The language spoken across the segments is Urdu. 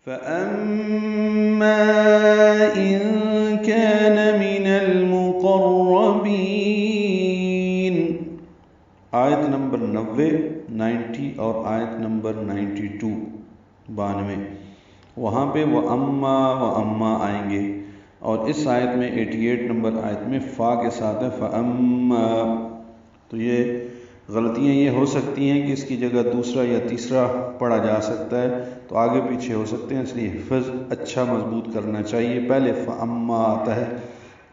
فَأَمَّا إِن كَانَ مِنَ الْمُقَرَّبِينَ، آیت نمبر 90 اور آیت نمبر 92 وہاں پہ وَأَمَّا آئیں گے، اور اس آیت میں 88 نمبر آیت میں فا کے ساتھ ہے فَأَمَّا. تو یہ غلطیاں یہ ہو سکتی ہیں کہ اس کی جگہ دوسرا یا تیسرا پڑھا جا سکتا ہے، تو آگے پیچھے ہو سکتے ہیں، اس لیے حفظ اچھا مضبوط کرنا چاہیے. پہلے فَأَمَّا آتا ہے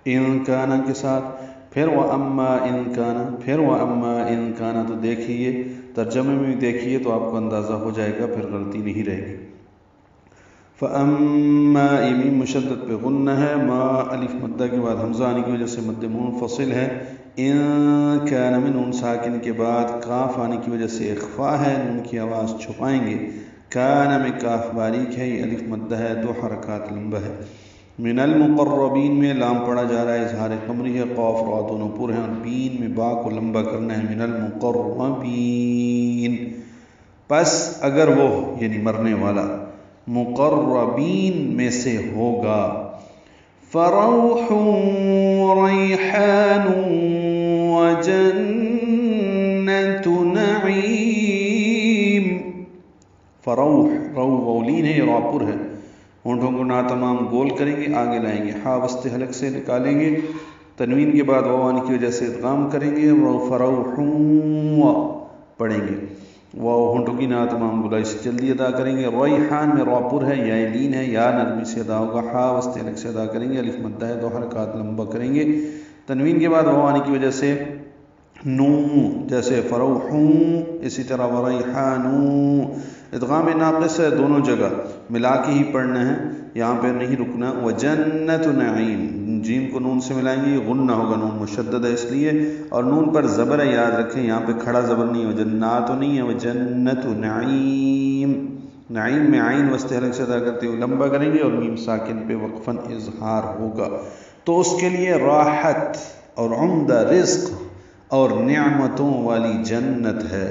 اِن کَانَ کے ساتھ، پھر وَأَمَّا إِن كَانَ، پھر وَأَمَّا إِن كَانَ. تو دیکھیے ترجمے میں بھی دیکھیے تو آپ کو اندازہ ہو جائے گا، پھر غلطی نہیں رہے گی. فَأَمَّا میم مشدد پہ غنہ ہے، ما الف مدہ کے بعد حمزہ آنے کی وجہ سے مد منفصل ہے. ان کان میں نون ساکن کے بعد کاف آنے کی وجہ سے اخفا ہے، نون کی آواز چھپائیں گے. کان میں کاف باریک ہے، یہ الف مدہ ہے، 2 حرکات لمبا ہے. من المقربین میں لام پڑھا جا رہا ہے، اظہار قمری ہے، قاف را دونوں پر ہیں، اور بین میں با کو لمبا کرنا ہے. من المقربین، پس اگر وہ یعنی مرنے والا مقربین میں سے ہوگا. فروح ریحان وجنت نعیم. فروح رو غولین ہے، یہ راپر ہے، ہونٹوں کو نا تمام گول کریں گے، آگے لائیں گے، ہا وسط حلق سے نکالیں گے، تنوین کے بعد واو آنے کی وجہ سے ادغام کریں گے، فروح پڑھیں گے، واو ہونٹوں کی نا تمام گولائی سے جلدی ادا کریں گے. ریحان میں راپر ہے، یا لین ہے، یا نرمی سے ادا ہوگا، ہا وسط حلق سے ادا کریں گے، الف مدہ ہے، 2 حرکات لمبا کریں گے. تنوین کے بعد واو آنے کی وجہ سے نو، جیسے فروحوں، اسی طرح وریحانوں. ادغام ناقص ہے، دونوں جگہ ملا کے ہی پڑھنا ہے، یہاں پہ نہیں رکنا. وجنت نعیم، جیم کو نون سے ملائیں گے، غنہ ہوگا، نون مشدد ہے اس لیے، اور نون پر زبر ہے، یاد رکھیں یہاں پہ کھڑا زبر نہیں ہے، جنات نہیں ہے، وجنت نعیم. نعیم میں عین وسط حلق سے ادا کرتے ہوئے لمبا کریں گے، اور میم ساکن پہ وقفاً اظہار ہوگا. تو اس کے لیے راحت اور عمدہ رزق اور نعمتوں والی جنت ہے.